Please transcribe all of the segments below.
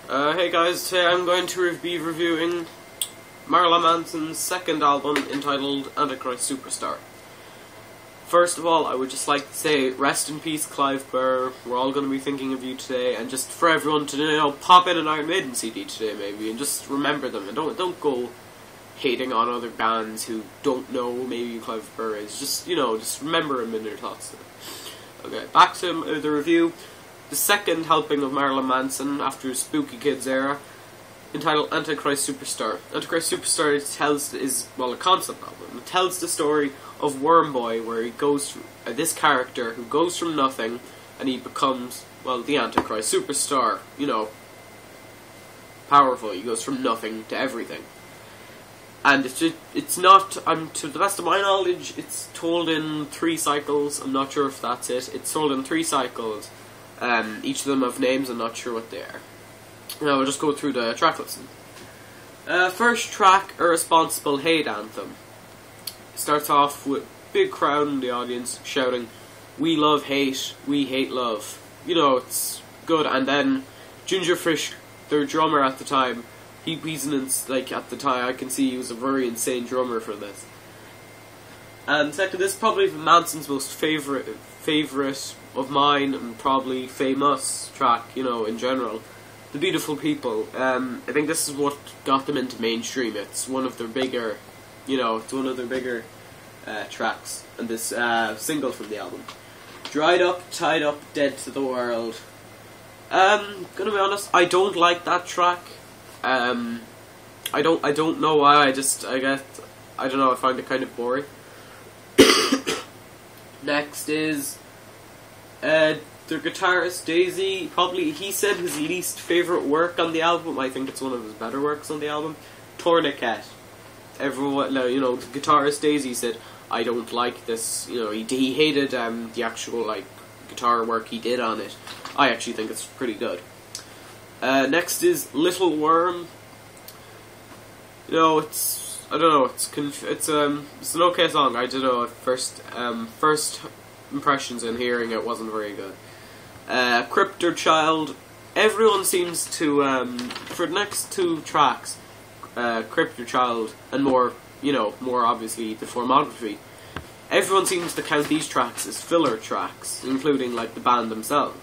Hey guys, today I'm going to be reviewing Marilyn Manson's second album entitled Antichrist Superstar. First of all, I would just like to say, rest in peace Clive Burr. We're all going to be thinking of you today, and just for everyone to pop in an Iron Maiden CD today maybe, and just remember them, and don't go hating on other bands who don't know maybe who Clive Burr is. Just remember him in your thoughts. Okay, back to the review. The second helping of Marilyn Manson after his Spooky Kids era, entitled Antichrist Superstar. Antichrist Superstar is a concept album. It tells the story of Worm Boy, where he goes through, this character who goes from nothing and he becomes, the Antichrist Superstar. Powerful. He goes from nothing to everything. And it's not, to the best of my knowledge, it's told in 3 cycles. I'm not sure if that's it. It's told in 3 cycles. Each of them have names, I'm not sure what they are. Now we'll just go through the track listing. First track, Irresponsible Hate Anthem. Starts off with big crowd in the audience shouting, "We love hate, we hate love." It's good. And then Gingerfish, their drummer at the time, at the time I can see he was a very insane drummer for this. And second, this is probably Manson's most favourite of mine, and probably famous track, in general. The Beautiful People. I think this is what got them into mainstream. It's one of their bigger, tracks, and this single from the album. Dried Up, Tied Up, Dead to the World. Gonna be honest, I don't like that track. I don't know why. I don't know. I find it kind of boring. Next is the guitarist Daisy. Probably he said his least favourite work on the album. I think it's one of his better works on the album. Tourniquet. Everyone, the guitarist Daisy said, "I don't like this." He hated the actual guitar work he did on it. I actually think it's pretty good. Next is Little Worm. It's an okay song. I don't know. At first impressions and hearing it wasn't very good. Cryptor Child. Everyone seems to for the next 2 tracks, Cryptor Child and more obviously the Formography. Everyone seems to count these tracks as filler tracks, including the band themselves.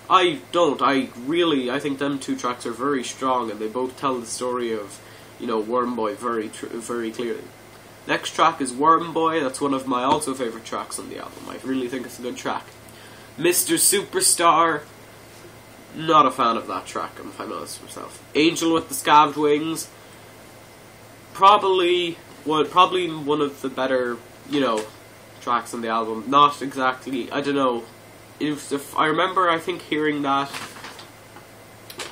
I don't. I think them 2 tracks are very strong, and they both tell the story of Worm Boy very clearly. Next track is Worm Boy. That's one of my also favourite tracks on the album. I really think it's a good track. Mr. Superstar. Not a fan of that track, if I'm honest with myself. Angel with the Scaved Wings. Probably one of the better, tracks on the album. Not exactly, I don't know. If I remember, I think hearing that,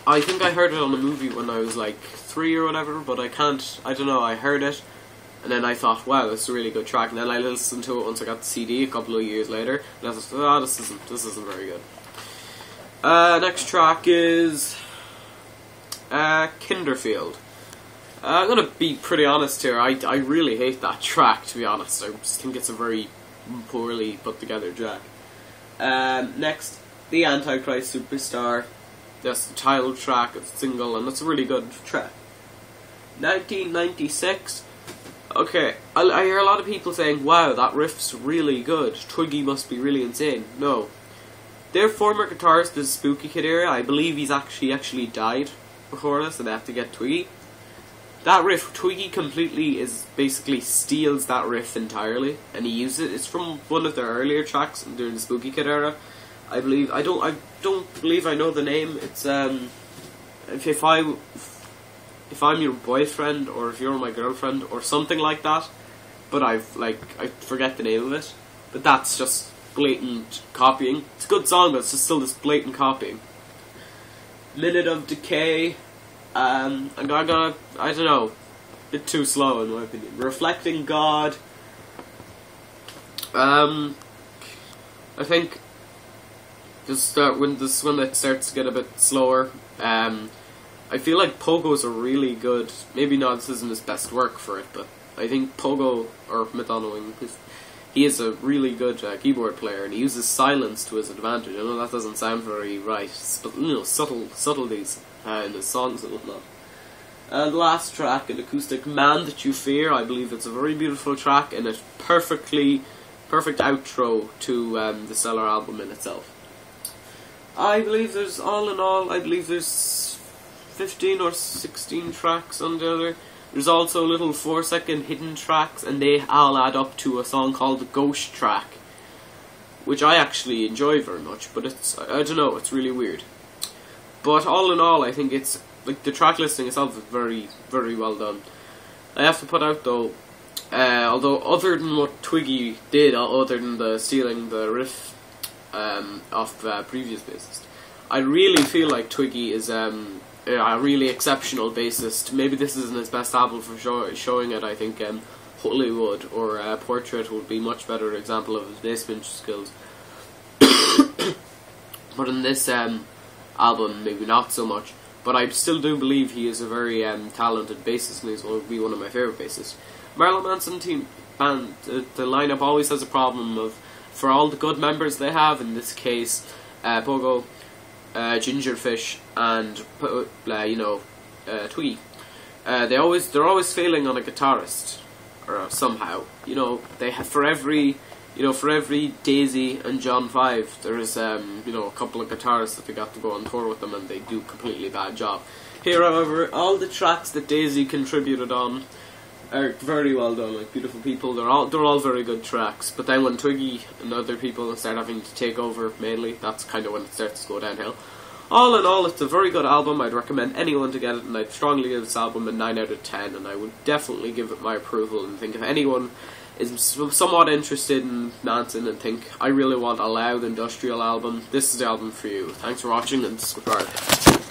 I think I heard it on a movie when I was 3 or whatever, but I don't know, I heard it, and then I thought, wow, this is a really good track, and then I listened to it once I got the CD a couple of years later, and I thought, this isn't very good. Next track is Kinderfield. I'm gonna be pretty honest here, I really hate that track, to be honest. I just think it's a very poorly put together track. Next, The Antichrist Superstar. That's the title track, it's a single, and it's a really good track. 1996. Okay, I hear a lot of people saying, wow, that riff's really good. Twiggy must be really insane. No. Their former guitarist is Spooky Kid era. I believe he actually died before this, and they have to get Twiggy. That riff, Twiggy basically steals that riff entirely, and he uses it. It's from one of their earlier tracks during the Spooky Kid era. I believe, I don't believe I know the name. It's if I'm your boyfriend, or if you're my girlfriend, or something like that, but I forget the name of it, but that's just blatant copying. It's a good song, but it's just still this blatant copying. Minute of Decay. I don't know, a bit too slow in my opinion. Reflecting God. I think when it starts to get a bit slower. I feel like Pogo's are really good. Maybe not, this isn't his best work for it, but I think Pogo, or Madonna Wing, he is a really good keyboard player, and he uses silence to his advantage. I know that doesn't sound very right, but subtleties in his songs and whatnot. And last track, an acoustic, Man That You Fear. I believe it's a very beautiful track, and a perfect outro to the stellar album in itself. I believe there's, all in all, I believe there's 15 or 16 tracks on the other. There's also little 4-second hidden tracks, and they all add up to a song called the Ghost Track, which I actually enjoy very much, but it's, I don't know, it's really weird. But all in all, I think it's, like, the track listing itself is very, very well done. I have to put out, though, although other than what Twiggy did, other than the stealing the riff of previous bassist, I really feel like Twiggy is a really exceptional bassist. Maybe this isn't his best album for showing it. I think Hollywood or Portrait would be much better example of his bass pinch skills. But in this album, maybe not so much. But I still do believe he is a very talented bassist, and he's going to be one of my favourite bassists. Marilyn Manson team band, the lineup always has a problem of, for all the good members they have, in this case, Pogo, Gingerfish, and Twiggy. They're always failing on a guitarist, or somehow. You know, they have for every Daisy and John 5, there is a couple of guitarists that they got to go on tour with them, and they do a completely bad job. Here, however, all the tracks that Daisy contributed on are very well done, like Beautiful People. They're all very good tracks. But then when Twiggy and other people start having to take over mainly, that's kind of when it starts to go downhill. All in all, it's a very good album. I'd recommend anyone to get it, and I'd strongly give this album a 9 out of 10, and I would definitely give it my approval, and think if anyone is somewhat interested in Manson and think, I really want a loud industrial album, this is the album for you. Thanks for watching, and subscribe.